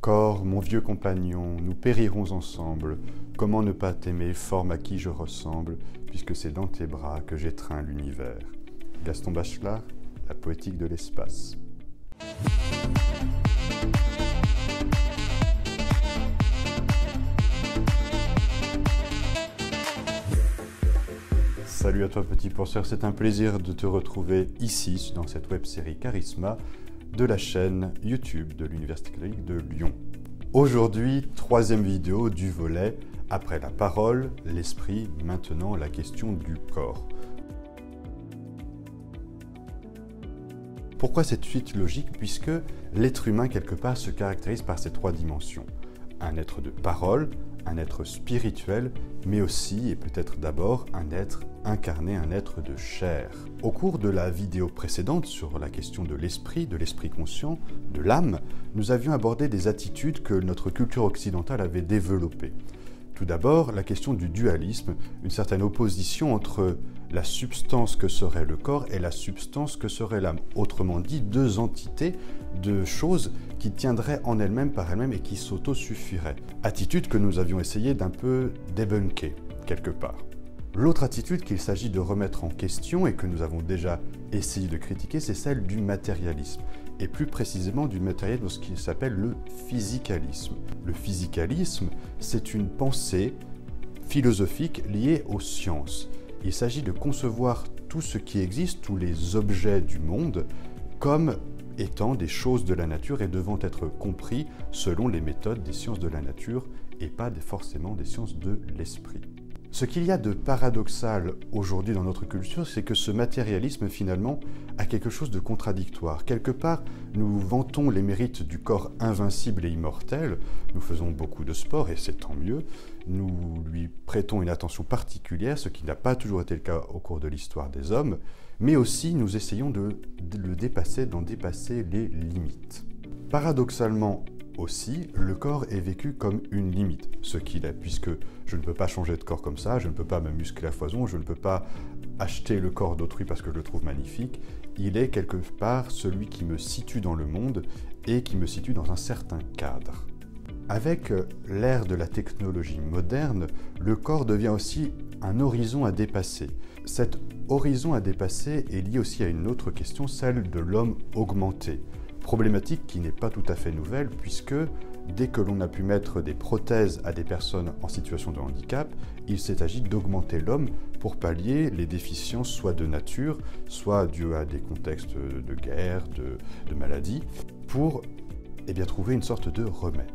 Corps, mon vieux compagnon, nous périrons ensemble. Comment ne pas t'aimer, forme à qui je ressemble, puisque c'est dans tes bras que j'étreins l'univers. Gaston Bachelard, La poétique de l'espace. Salut à toi petit penseur, c'est un plaisir de te retrouver ici dans cette web-série Charisma de la chaîne YouTube de l'Université catholique de Lyon. Aujourd'hui, troisième vidéo du volet après la parole, l'esprit, maintenant la question du corps. Pourquoi cette suite logique? Puisque l'être humain quelque part se caractérise par ces trois dimensions. Un être de parole, un être spirituel, mais aussi, et peut-être d'abord, un être incarné, un être de chair. Au cours de la vidéo précédente sur la question de l'esprit conscient, de l'âme, nous avions abordé des attitudes que notre culture occidentale avait développées. Tout d'abord, la question du dualisme, une certaine opposition entre la substance que serait le corps et la substance que serait l'âme. Autrement dit, deux entités, deux choses qui tiendraient en elles-mêmes par elles-mêmes et qui s'autosuffiraient. Attitude que nous avions essayé d'un peu débunker, quelque part. L'autre attitude qu'il s'agit de remettre en question et que nous avons déjà essayé de critiquer, c'est celle du matérialisme. Et plus précisément du matérialisme, ce qui s'appelle le physicalisme. Le physicalisme, c'est une pensée philosophique liée aux sciences. Il s'agit de concevoir tout ce qui existe, tous les objets du monde, comme étant des choses de la nature et devant être compris selon les méthodes des sciences de la nature et pas forcément des sciences de l'esprit. Ce qu'il y a de paradoxal aujourd'hui dans notre culture, c'est que ce matérialisme, finalement, a quelque chose de contradictoire. Quelque part, nous vantons les mérites du corps invincible et immortel, nous faisons beaucoup de sport, et c'est tant mieux, nous lui prêtons une attention particulière, ce qui n'a pas toujours été le cas au cours de l'histoire des hommes, mais aussi nous essayons de le dépasser, d'en dépasser les limites. Paradoxalement, aussi, le corps est vécu comme une limite, ce qu'il est, puisque je ne peux pas changer de corps comme ça, je ne peux pas me muscler à foison, je ne peux pas acheter le corps d'autrui parce que je le trouve magnifique. Il est quelque part celui qui me situe dans le monde et qui me situe dans un certain cadre. Avec l'ère de la technologie moderne, le corps devient aussi un horizon à dépasser. Cet horizon à dépasser est lié aussi à une autre question, celle de l'homme augmenté. Problématique qui n'est pas tout à fait nouvelle puisque dès que l'on a pu mettre des prothèses à des personnes en situation de handicap, il s'est agi d'augmenter l'homme pour pallier les déficiences soit de nature, soit dues à des contextes de guerre, de maladie, pour trouver une sorte de remède.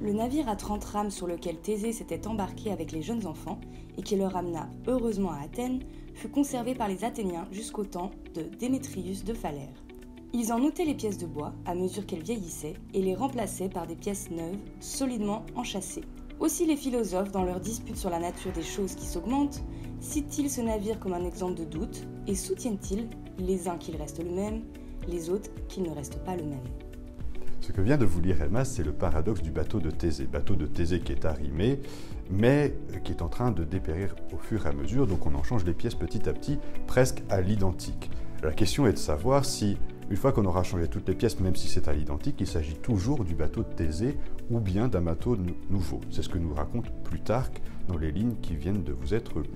Le navire à 30 rames sur lequel Thésée s'était embarqué avec les jeunes enfants et qui le ramena heureusement à Athènes fut conservé par les Athéniens jusqu'au temps de Démétrius de Phalère. Ils en ôtaient les pièces de bois à mesure qu'elles vieillissaient et les remplaçaient par des pièces neuves, solidement enchâssées. Aussi les philosophes, dans leur dispute sur la nature des choses qui s'augmentent, citent-ils ce navire comme un exemple de doute et soutiennent-ils, les uns qu'il reste le même, les autres qu'il ne reste pas le même. Ce que vient de vous lire Emma, c'est le paradoxe du bateau de Thésée. Bateau de Thésée qui est arrimé, mais qui est en train de dépérir au fur et à mesure, donc on en change les pièces petit à petit, presque à l'identique. La question est de savoir si, une fois qu'on aura changé toutes les pièces, même si c'est à l'identique, il s'agit toujours du bateau de Thésée ou bien d'un bateau nouveau. C'est ce que nous raconte Plutarque dans les lignes qui viennent de vous être lues.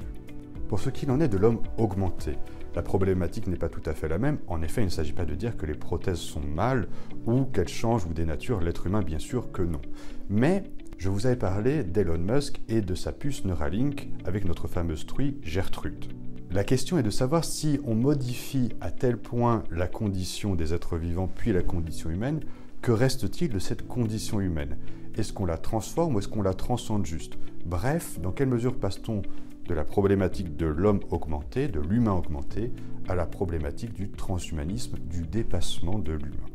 Pour ce qu'il en est de l'homme augmenté, la problématique n'est pas tout à fait la même. En effet, il ne s'agit pas de dire que les prothèses sont mal ou qu'elles changent ou dénaturent l'être humain, bien sûr que non. Mais je vous avais parlé d'Elon Musk et de sa puce Neuralink avec notre fameuse truie Gertrude. La question est de savoir si on modifie à tel point la condition des êtres vivants puis la condition humaine, que reste-t-il de cette condition humaine? Est-ce qu'on la transforme ou est-ce qu'on la transcende juste? Bref, dans quelle mesure passe-t-on de la problématique de l'homme augmenté, de l'humain augmenté, à la problématique du transhumanisme, du dépassement de l'humain?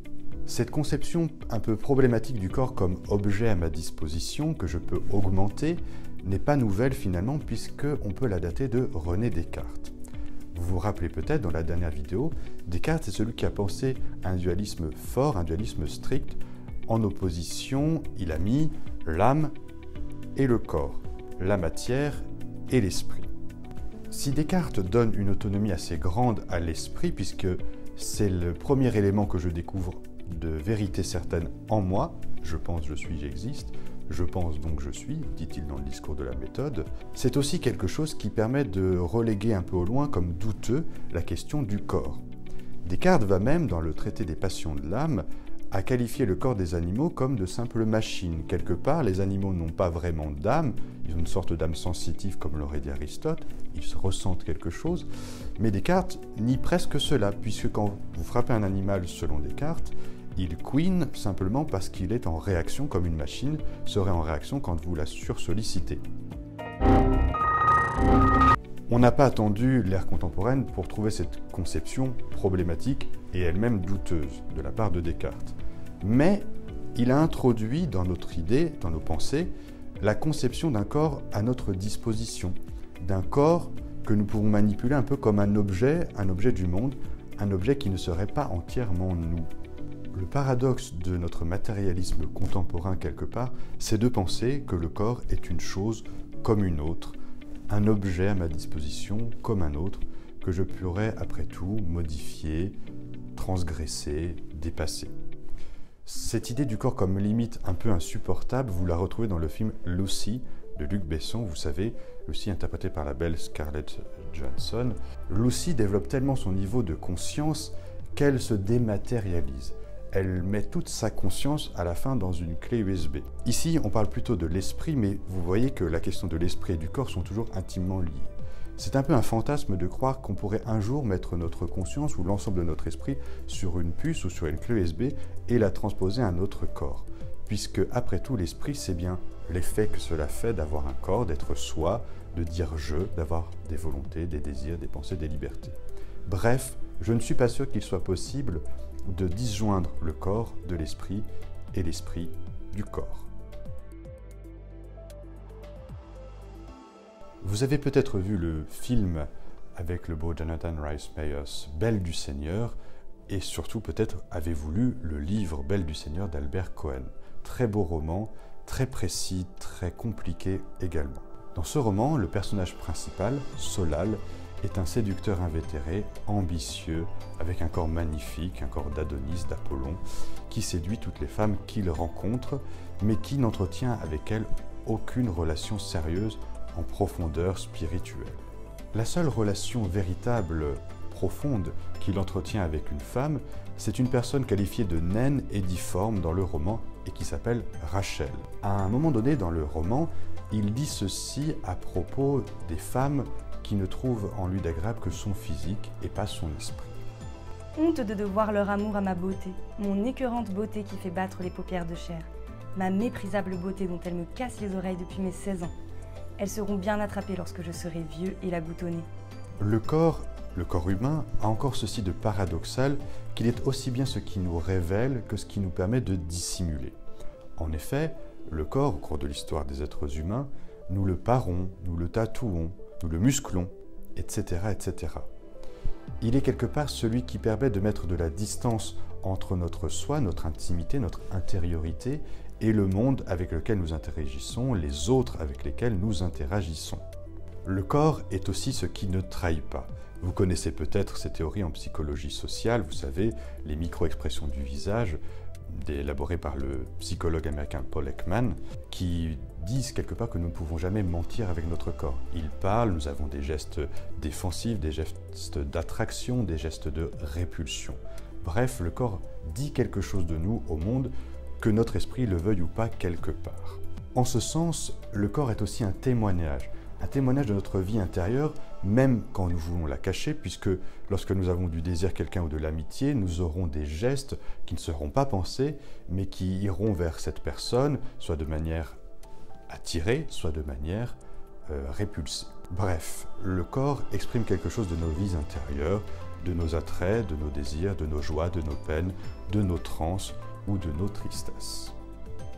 Cette conception un peu problématique du corps comme objet à ma disposition, que je peux augmenter, n'est pas nouvelle finalement puisqu'on peut la dater de René Descartes. Vous vous rappelez peut-être dans la dernière vidéo, Descartes est celui qui a pensé un dualisme fort, un dualisme strict. En opposition, il a mis l'âme et le corps, la matière et l'esprit. Si Descartes donne une autonomie assez grande à l'esprit, puisque c'est le premier élément que je découvre de vérité certaine en moi, je pense, je suis, j'existe, je pense donc je suis, dit-il dans le discours de la méthode, c'est aussi quelque chose qui permet de reléguer un peu au loin comme douteux la question du corps. Descartes va même, dans le traité des passions de l'âme, à qualifier le corps des animaux comme de simples machines. Quelque part, les animaux n'ont pas vraiment d'âme, ils ont une sorte d'âme sensitive comme l'aurait dit Aristote, ils ressentent quelque chose, mais Descartes nie presque cela, puisque quand vous frappez un animal selon Descartes, il couine simplement parce qu'il est en réaction comme une machine serait en réaction quand vous la sursollicitez. On n'a pas attendu l'ère contemporaine pour trouver cette conception problématique et elle-même douteuse de la part de Descartes. Mais il a introduit dans notre idée, dans nos pensées, la conception d'un corps à notre disposition, d'un corps que nous pouvons manipuler un peu comme un objet du monde, un objet qui ne serait pas entièrement nous. Le paradoxe de notre matérialisme contemporain quelque part, c'est de penser que le corps est une chose comme une autre, un objet à ma disposition comme un autre, que je pourrais après tout modifier, transgresser, dépasser. Cette idée du corps comme limite un peu insupportable, vous la retrouvez dans le film Lucy de Luc Besson, vous savez, Lucy interprétée par la belle Scarlett Johansson. Lucy développe tellement son niveau de conscience qu'elle se dématérialise. Elle met toute sa conscience à la fin dans une clé USB. Ici, on parle plutôt de l'esprit, mais vous voyez que la question de l'esprit et du corps sont toujours intimement liées. C'est un peu un fantasme de croire qu'on pourrait un jour mettre notre conscience ou l'ensemble de notre esprit sur une puce ou sur une clé USB et la transposer à notre corps. Puisque, après tout, l'esprit, c'est bien l'effet que cela fait d'avoir un corps, d'être soi, de dire je, d'avoir des volontés, des désirs, des pensées, des libertés. Bref, je ne suis pas sûr qu'il soit possible de disjoindre le corps de l'esprit et l'esprit du corps. Vous avez peut-être vu le film avec le beau Jonathan Rhys Meyers, Belle du Seigneur, et surtout peut-être avez-vous lu le livre Belle du Seigneur d'Albert Cohen. Très beau roman, très précis, très compliqué également. Dans ce roman, le personnage principal, Solal, est un séducteur invétéré, ambitieux, avec un corps magnifique, un corps d'Adonis, d'Apollon, qui séduit toutes les femmes qu'il rencontre, mais qui n'entretient avec elles aucune relation sérieuse en profondeur spirituelle. La seule relation véritable, profonde, qu'il entretient avec une femme, c'est une personne qualifiée de naine et difforme dans le roman et qui s'appelle Rachel. À un moment donné dans le roman, il dit ceci à propos des femmes qui ne trouvent en lui d'agréable que son physique et pas son esprit. Honte de devoir leur amour à ma beauté, mon écœurante beauté qui fait battre les paupières de chair, ma méprisable beauté dont elles me cassent les oreilles depuis mes 16 ans. Elles seront bien attrapées lorsque je serai vieux et laboutonné. Le corps humain a encore ceci de paradoxal qu'il est aussi bien ce qui nous révèle que ce qui nous permet de dissimuler. En effet, le corps, au cours de l'histoire des êtres humains, nous le parons, nous le tatouons, nous le musclons, etc., etc. Il est quelque part celui qui permet de mettre de la distance entre notre soi, notre intimité, notre intériorité et le monde avec lequel nous interagissons, les autres avec lesquels nous interagissons. Le corps est aussi ce qui ne trahit pas. Vous connaissez peut-être ces théories en psychologie sociale, vous savez, les micro-expressions du visage, élaborées par le psychologue américain Paul Ekman, qui disent quelque part que nous ne pouvons jamais mentir avec notre corps. Il parle, nous avons des gestes défensifs, des gestes d'attraction, des gestes de répulsion. Bref, le corps dit quelque chose de nous au monde, que notre esprit le veuille ou pas quelque part. En ce sens, le corps est aussi un témoignage de notre vie intérieure, même quand nous voulons la cacher, puisque lorsque nous avons du désir quelqu'un ou de l'amitié, nous aurons des gestes qui ne seront pas pensés, mais qui iront vers cette personne, soit de manière attirée, soit de manière répulsée. Bref, le corps exprime quelque chose de nos vies intérieures, de nos attraits, de nos désirs, de nos joies, de nos peines, de nos transes ou de nos tristesses.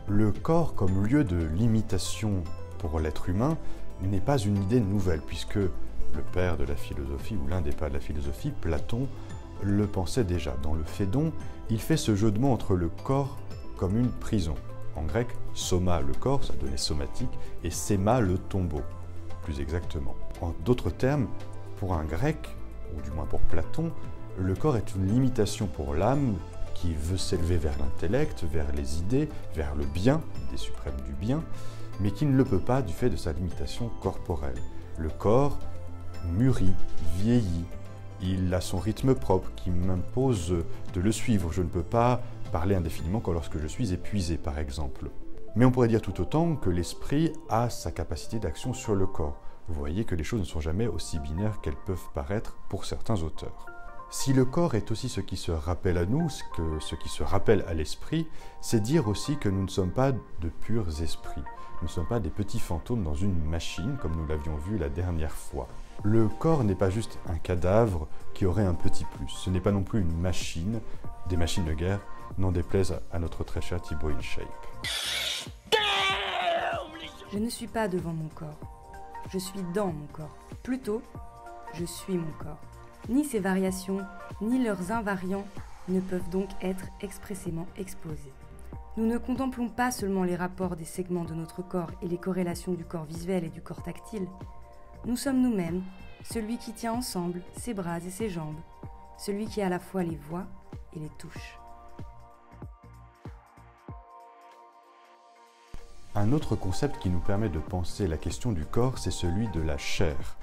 Le corps comme lieu de limitation pour l'être humain n'est pas une idée nouvelle, puisque le père de la philosophie, ou l'un des pères de la philosophie, Platon, le pensait déjà. Dans le Phédon, il fait ce jeu de mots entre le corps comme une prison. En grec, soma, le corps, ça donnait somatique, et séma, le tombeau, plus exactement. En d'autres termes, pour un grec, ou du moins pour Platon, le corps est une limitation pour l'âme qui veut s'élever vers l'intellect, vers les idées, vers le bien, l'idée suprême du bien, mais qui ne le peut pas du fait de sa limitation corporelle. Le corps mûrit, vieillit, il a son rythme propre qui m'impose de le suivre. Je ne peux pas parler indéfiniment que lorsque je suis épuisé, par exemple. Mais on pourrait dire tout autant que l'esprit a sa capacité d'action sur le corps. Vous voyez que les choses ne sont jamais aussi binaires qu'elles peuvent paraître pour certains auteurs. Si le corps est aussi ce qui se rappelle à nous, ce qui se rappelle à l'esprit, c'est dire aussi que nous ne sommes pas de purs esprits. Nous ne sommes pas des petits fantômes dans une machine, comme nous l'avions vu la dernière fois. Le corps n'est pas juste un cadavre qui aurait un petit plus. Ce n'est pas non plus une machine, des machines de guerre, n'en déplaise à notre très cher Thibaut InShape. Je ne suis pas devant mon corps. Je suis dans mon corps. Plutôt, je suis mon corps. Ni ses variations, ni leurs invariants ne peuvent donc être expressément exposés. Nous ne contemplons pas seulement les rapports des segments de notre corps et les corrélations du corps visuel et du corps tactile. Nous sommes nous-mêmes, celui qui tient ensemble ses bras et ses jambes, celui qui à la fois les voit et les touche. Un autre concept qui nous permet de penser la question du corps, c'est celui de la chair.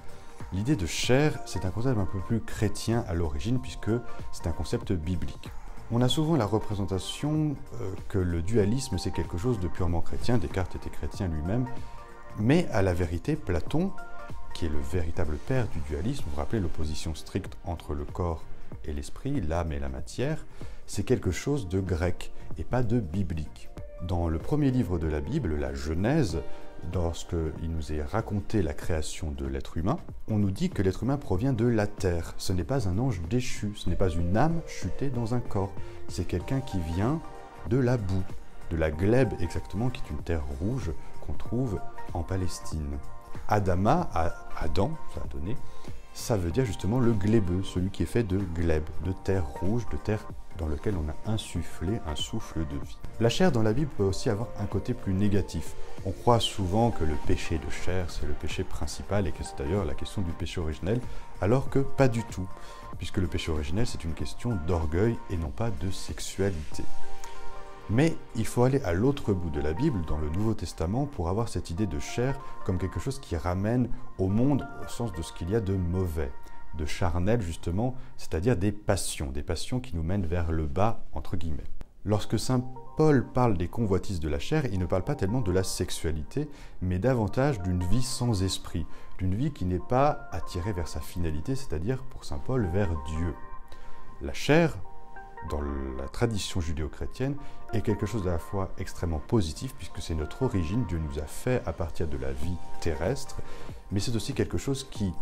L'idée de chair, c'est un concept un peu plus chrétien à l'origine, puisque c'est un concept biblique. On a souvent la représentation que le dualisme, c'est quelque chose de purement chrétien. Descartes était chrétien lui-même. Mais à la vérité, Platon, qui est le véritable père du dualisme, vous vous rappelez l'opposition stricte entre le corps et l'esprit, l'âme et la matière, c'est quelque chose de grec et pas de biblique. Dans le premier livre de la Bible, la Genèse, lorsqu'il nous est raconté la création de l'être humain, on nous dit que l'être humain provient de la terre. Ce n'est pas un ange déchu, ce n'est pas une âme chutée dans un corps. C'est quelqu'un qui vient de la boue, de la glèbe exactement, qui est une terre rouge qu'on trouve en Palestine. Adama, Adam, ça a donné, ça veut dire justement le glébeux, celui qui est fait de glèbe, de terre rouge, de terre dans lequel on a insufflé un souffle de vie. La chair dans la Bible peut aussi avoir un côté plus négatif. On croit souvent que le péché de chair, c'est le péché principal et que c'est d'ailleurs la question du péché originel, alors que pas du tout, puisque le péché originel, c'est une question d'orgueil et non pas de sexualité. Mais il faut aller à l'autre bout de la Bible, dans le Nouveau Testament, pour avoir cette idée de chair comme quelque chose qui ramène au monde au sens de ce qu'il y a de mauvais, de charnel justement, c'est-à-dire des passions qui nous mènent vers le bas, entre guillemets. Lorsque saint Paul parle des convoitises de la chair, il ne parle pas tellement de la sexualité, mais davantage d'une vie sans esprit, d'une vie qui n'est pas attirée vers sa finalité, c'est-à-dire pour saint Paul vers Dieu. La chair, dans la tradition judéo-chrétienne, est quelque chose à la fois extrêmement positif, puisque c'est notre origine, Dieu nous a fait à partir de la vie terrestre, mais c'est aussi quelque chose qui,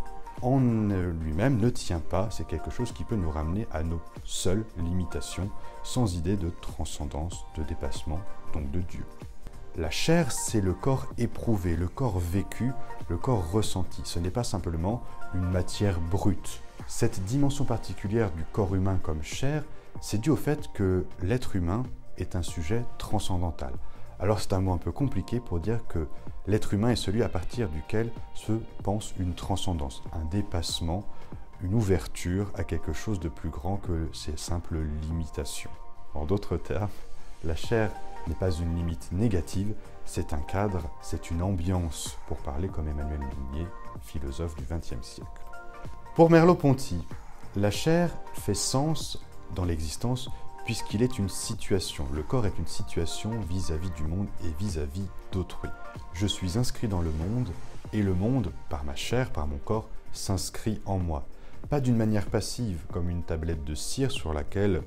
en lui-même, ne tient pas, c'est quelque chose qui peut nous ramener à nos seules limitations, sans idée de transcendance, de dépassement, donc de Dieu. La chair, c'est le corps éprouvé, le corps vécu, le corps ressenti. Ce n'est pas simplement une matière brute. Cette dimension particulière du corps humain comme chair, c'est dû au fait que l'être humain est un sujet transcendantal. Alors c'est un mot un peu compliqué pour dire que l'être humain est celui à partir duquel se pense une transcendance, un dépassement, une ouverture à quelque chose de plus grand que ces simples limitations. En d'autres termes, la chair n'est pas une limite négative, c'est un cadre, c'est une ambiance, pour parler comme Emmanuel Mignet, philosophe du XXe siècle. Pour Merleau-Ponty, la chair fait sens dans l'existence puisqu'il est une situation. Le corps est une situation vis-à-vis du monde et vis-à-vis d'autrui. Je suis inscrit dans le monde et le monde, par ma chair, par mon corps, s'inscrit en moi. Pas d'une manière passive, comme une tablette de cire sur laquelle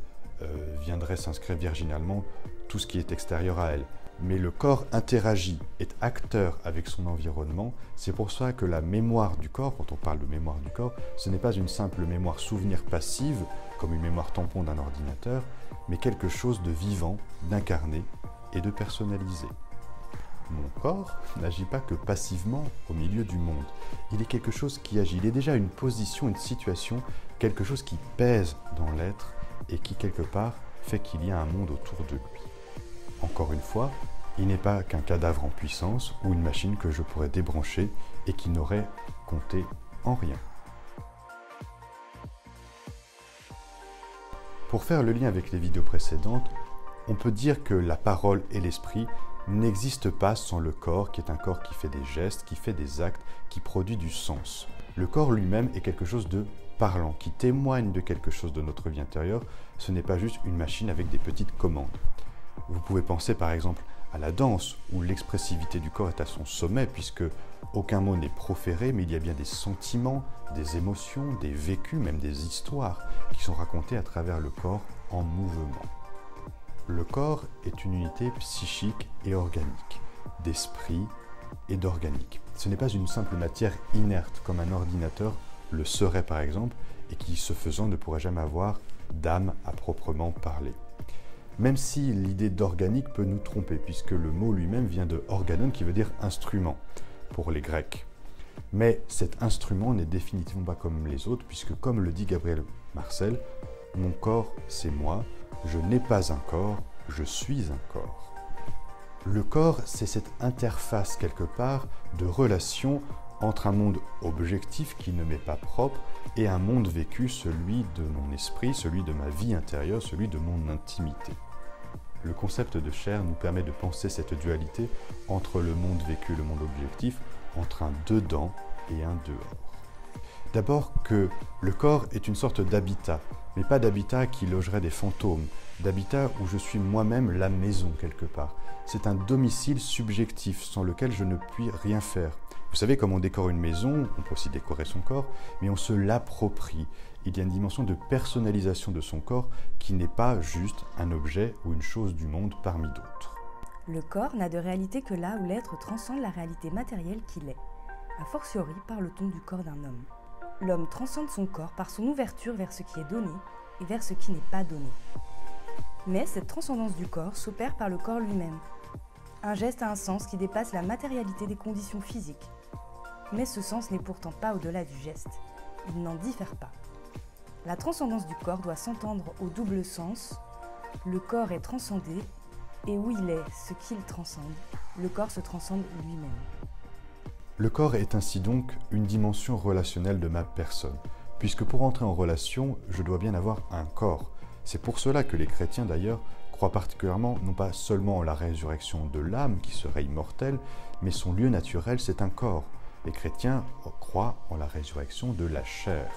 viendrait s'inscrire virginalement tout ce qui est extérieur à elle. Mais le corps interagit, est acteur avec son environnement. C'est pour ça que la mémoire du corps, quand on parle de mémoire du corps, ce n'est pas une simple mémoire souvenir passive, comme une mémoire tampon d'un ordinateur, mais quelque chose de vivant, d'incarné et de personnalisé. Mon corps n'agit pas que passivement au milieu du monde. Il est quelque chose qui agit. Il est déjà une position, une situation, quelque chose qui pèse dans l'être et qui, quelque part, fait qu'il y a un monde autour de lui. Encore une fois, il n'est pas qu'un cadavre en puissance ou une machine que je pourrais débrancher et qui n'aurait compté en rien. Pour faire le lien avec les vidéos précédentes, on peut dire que la parole et l'esprit n'existent pas sans le corps, qui est un corps qui fait des gestes, qui fait des actes, qui produit du sens. Le corps lui-même est quelque chose de parlant, qui témoigne de quelque chose de notre vie intérieure. Ce n'est pas juste une machine avec des petites commandes. Vous pouvez penser par exemple à la danse, où l'expressivité du corps est à son sommet, puisque aucun mot n'est proféré, mais il y a bien des sentiments, des émotions, des vécus, même des histoires, qui sont racontées à travers le corps en mouvement. Le corps est une unité psychique et organique, d'esprit et d'organique. Ce n'est pas une simple matière inerte, comme un ordinateur le serait par exemple, et qui, ce faisant, ne pourrait jamais avoir d'âme à proprement parler. Même si l'idée d'organique peut nous tromper, puisque le mot lui-même vient de organon, qui veut dire instrument, pour les Grecs. Mais cet instrument n'est définitivement pas comme les autres, puisque comme le dit Gabriel Marcel, « Mon corps, c'est moi, je n'ai pas un corps, je suis un corps ». Le corps, c'est cette interface quelque part de relation entre un monde objectif qui ne m'est pas propre et un monde vécu, celui de mon esprit, celui de ma vie intérieure, celui de mon intimité. Le concept de chair nous permet de penser cette dualité entre le monde vécu et le monde objectif, entre un dedans et un dehors. D'abord que le corps est une sorte d'habitat, mais pas d'habitat qui logerait des fantômes, d'habitat où je suis moi-même la maison quelque part. C'est un domicile subjectif sans lequel je ne puis rien faire. Vous savez, comme on décore une maison, on peut aussi décorer son corps, mais on se l'approprie. Il y a une dimension de personnalisation de son corps qui n'est pas juste un objet ou une chose du monde parmi d'autres. Le corps n'a de réalité que là où l'être transcende la réalité matérielle qu'il est. A fortiori, parle-t-on du corps d'un homme. L'homme transcende son corps par son ouverture vers ce qui est donné et vers ce qui n'est pas donné. Mais cette transcendance du corps s'opère par le corps lui-même. Un geste a un sens qui dépasse la matérialité des conditions physiques. Mais ce sens n'est pourtant pas au-delà du geste. Il n'en diffère pas. La transcendance du corps doit s'entendre au double sens. Le corps est transcendé, et où il est ce qu'il transcende, le corps se transcende lui-même. Le corps est ainsi donc une dimension relationnelle de ma personne, puisque pour entrer en relation, je dois bien avoir un corps. C'est pour cela que les chrétiens d'ailleurs croient particulièrement non pas seulement en la résurrection de l'âme qui serait immortelle, mais son lieu naturel c'est un corps. Les chrétiens croient en la résurrection de la chair.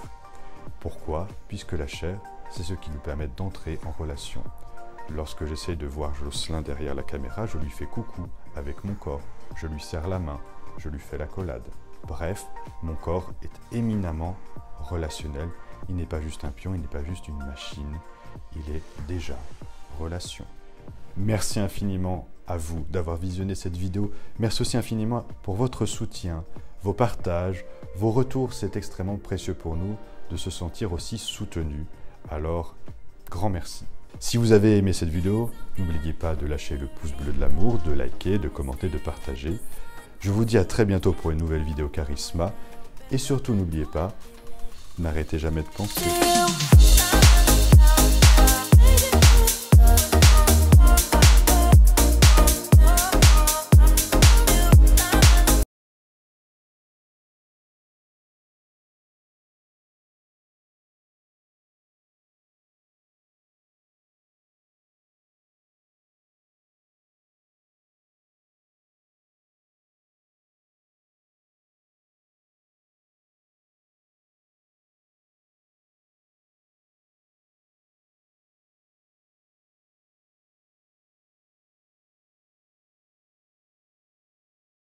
Pourquoi ? Puisque la chair, c'est ce qui nous permet d'entrer en relation. Lorsque j'essaie de voir Jocelyn derrière la caméra, je lui fais coucou avec mon corps, je lui serre la main, je lui fais l'accolade. Bref, mon corps est éminemment relationnel. Il n'est pas juste un pion, il n'est pas juste une machine, il est déjà relation. Merci infiniment à vous d'avoir visionné cette vidéo. Merci aussi infiniment pour votre soutien, vos partages, vos retours. C'est extrêmement précieux pour nous de se sentir aussi soutenus. Alors, grand merci. Si vous avez aimé cette vidéo, n'oubliez pas de lâcher le pouce bleu de l'amour, de liker, de commenter, de partager. Je vous dis à très bientôt pour une nouvelle vidéo Charisma. Et surtout, n'oubliez pas, n'arrêtez jamais de penser.